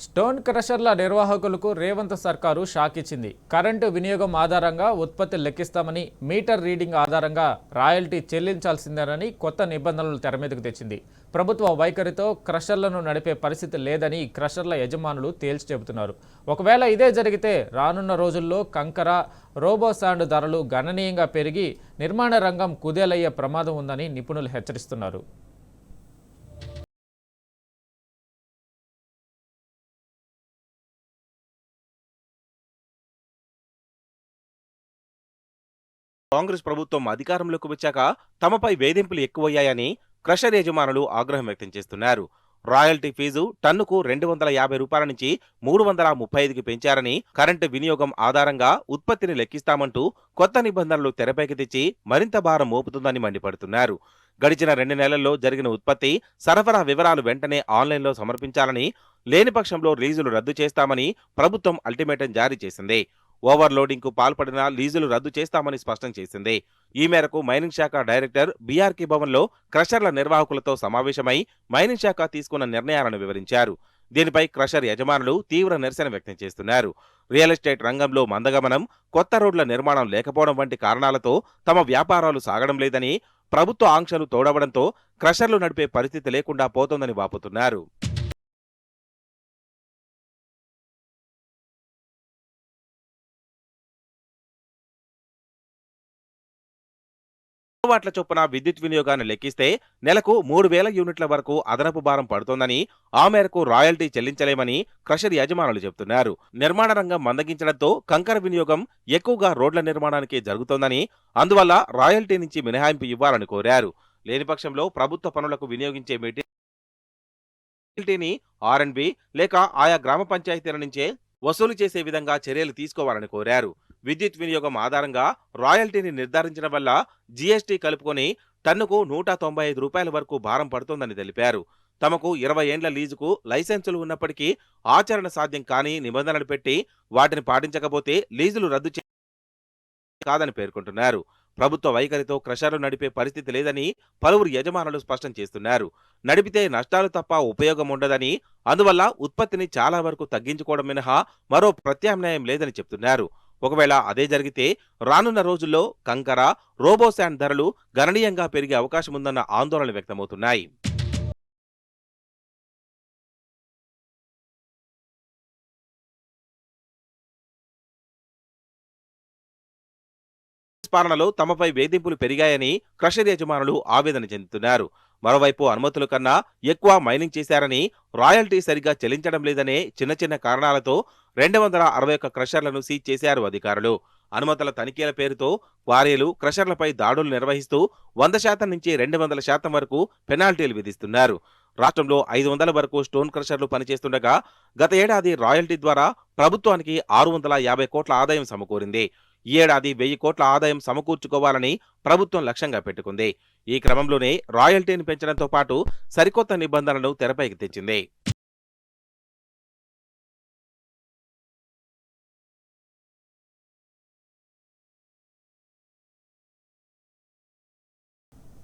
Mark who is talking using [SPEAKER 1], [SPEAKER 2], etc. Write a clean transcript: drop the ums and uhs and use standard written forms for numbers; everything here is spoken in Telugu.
[SPEAKER 1] స్టోన్ క్రషర్ల నిర్వాహకులకు రేవంత్ సర్కారు షాక్ ఇచ్చింది. కరెంటు వినియోగం ఆధారంగా ఉత్పత్తి లెక్కిస్తామని, మీటర్ రీడింగ్ ఆధారంగా రాయల్టీ చెల్లించాల్సిందేనని కొత్త నిబంధనలు తెరమీదకు తెచ్చింది. ప్రభుత్వ వైఖరితో క్రషర్లను నడిపే పరిస్థితి లేదని క్రషర్ల యజమానులు తేల్చి చెబుతున్నారు. ఒకవేళ ఇదే జరిగితే రానున్న రోజుల్లో కంకర, రోబో శాండ్ ధరలు గణనీయంగా పెరిగి నిర్మాణ రంగం కుదేలయ్యే ప్రమాదం ఉందని నిపుణులు హెచ్చరిస్తున్నారు.
[SPEAKER 2] కాంగ్రెస్ ప్రభుత్వం అధికారంలోకి వచ్చాక తమపై వేధింపులు ఎక్కువయ్యాయని క్రషర్ యజమానులు ఆగ్రహం వ్యక్తం చేస్తున్నారు. రాయల్టీ ఫీజు టన్నుకు 250 రూపాయల నుంచి 335కి పెంచారని, కరెంటు వినియోగం ఆధారంగా ఉత్పత్తిని లెక్కిస్తామంటూ కొత్త నిబంధనలు తెరపైకి తెచ్చి మరింత భారం మోపుతుందని మండిపడుతున్నారు. గడిచిన 2 నెలల్లో జరిగిన ఉత్పత్తి, సరఫరా వివరాలు వెంటనే ఆన్లైన్లో సమర్పించాలని, లేని పక్షంలో లీజులు రద్దు చేస్తామని ప్రభుత్వం అల్టిమేటం జారీ చేసింది. ఓవర్లోడింగ్ కు పాల్పడిన లీజులు రద్దు చేస్తామని స్పష్టం చేసింది. ఈ మేరకు మైనింగ్ శాఖ డైరెక్టర్ బీఆర్కే భవన్లో క్రషర్ల నిర్వాహకులతో సమావేశమై మైనింగ్ శాఖ తీసుకున్న నిర్ణయాలను వివరించారు. దీనిపై క్రషర్ యజమానులు తీవ్ర నిరసన వ్యక్తం చేస్తున్నారు. రియల్ ఎస్టేట్ రంగంలో మందగమనం, కొత్త రోడ్ల నిర్మాణం లేకపోవడం వంటి కారణాలతో తమ వ్యాపారాలు సాగడం లేదని, ప్రభుత్వ ఆంక్షలు తోడవడంతో క్రషర్లు నడిపే పరిస్థితి లేకుండా పోతోందని వాపోతున్నారు. వాట్ల చొప్పున విద్యుత్ వినియోగాన్ని లెక్కిస్తే నెలకు 3000 యూనిట్ల వరకు అదనపు భారం పడుతోందని, ఆ మేరకు రాయల్టీ చెల్లించలేమని క్రషర్ యజమానులు చెబుతున్నారు. నిర్మాణ రంగం మందగించడంతో కంకర వినియోగం ఎక్కువగా రోడ్ల నిర్మాణానికి జరుగుతోందని, అందువల్ల రాయల్టీ నుంచి మినహాయింపు ఇవ్వాలని కోరారు. లేని పక్షంలో ప్రభుత్వ పనులకు వినియోగించే మెటీరియల్టీని ఆర్ఎండ్బి లేక ఆయా గ్రామ పంచాయతీల నుంచే వసూలు చేసే విధంగా చర్యలు తీసుకోవాలని కోరారు. విద్యుత్ వినియోగం ఆధారంగా రాయల్టీని నిర్ధారించడం వల్ల జీఎస్టీ కలుపుకొని టన్నుకు 195 రూపాయల వరకు భారం పడుతోందని తెలిపారు. తమకు 20 ఏండ్ల లీజుకు లైసెన్సులు ఉన్నప్పటికీ ఆచరణ సాధ్యం కాని నిబంధనలు పెట్టి వాటిని పాటించకపోతే లీజులు రద్దు కాదని పేర్కొంటున్నారు. ప్రభుత్వ వైఖరితో క్రషర్లు నడిపే పరిస్థితి లేదని పలువురు యజమానులు స్పష్టం చేస్తున్నారు. నడిపితే నష్టాలు తప్ప ఉపయోగం ఉండదని, అందువల్ల ఉత్పత్తిని చాలా వరకు తగ్గించుకోవడం మినహా మరో ప్రత్యామ్నాయం లేదని చెప్తున్నారు. ఒకవేళ అదే జరిగితే రానున్న రోజుల్లో కంకర, రోబో శాండ్ ధరలు గణనీయంగా పెరిగే అవకాశముందన్న ఆందోళనలు వ్యక్తమవుతున్నాయి. పాలనలో తమపై వేధింపులు పెరిగాయని క్రషర్ యజమానులు ఆవేదన చెందుతున్నారు. మరోవైపు అనుమతుల కన్నా ఎక్కువ మైనింగ్ చేశారని, రాయల్టీ సరిగా చెల్లించడం లేదనే చిన్న చిన్న కారణాలతో 261 క్రషర్లను సీజ్ చేశారు అధికారులు. అనుమతుల తనిఖీల పేరుతో క్వారీలు, క్రషర్లపై దాడులు నిర్వహిస్తూ 100% నుంచి 200% వరకు పెనాల్టీలు విధిస్తున్నారు. రాష్ట్రంలో 500 వరకు స్టోన్ క్రషర్లు పనిచేస్తుండగా గత ఏడాది రాయల్టీ ద్వారా ప్రభుత్వానికి 650 కోట్ల ఆదాయం సమకూరింది. ఈ ఏడాది 1000 కోట్ల ఆదాయం సమకూర్చుకోవాలని ప్రభుత్వం లక్ష్యంగా పెట్టుకుంది. ఈ క్రమంలోనే రాయల్టీని పెంచడంతో పాటు సరికొత్త నిబంధనలను తెరపైకి తెచ్చింది.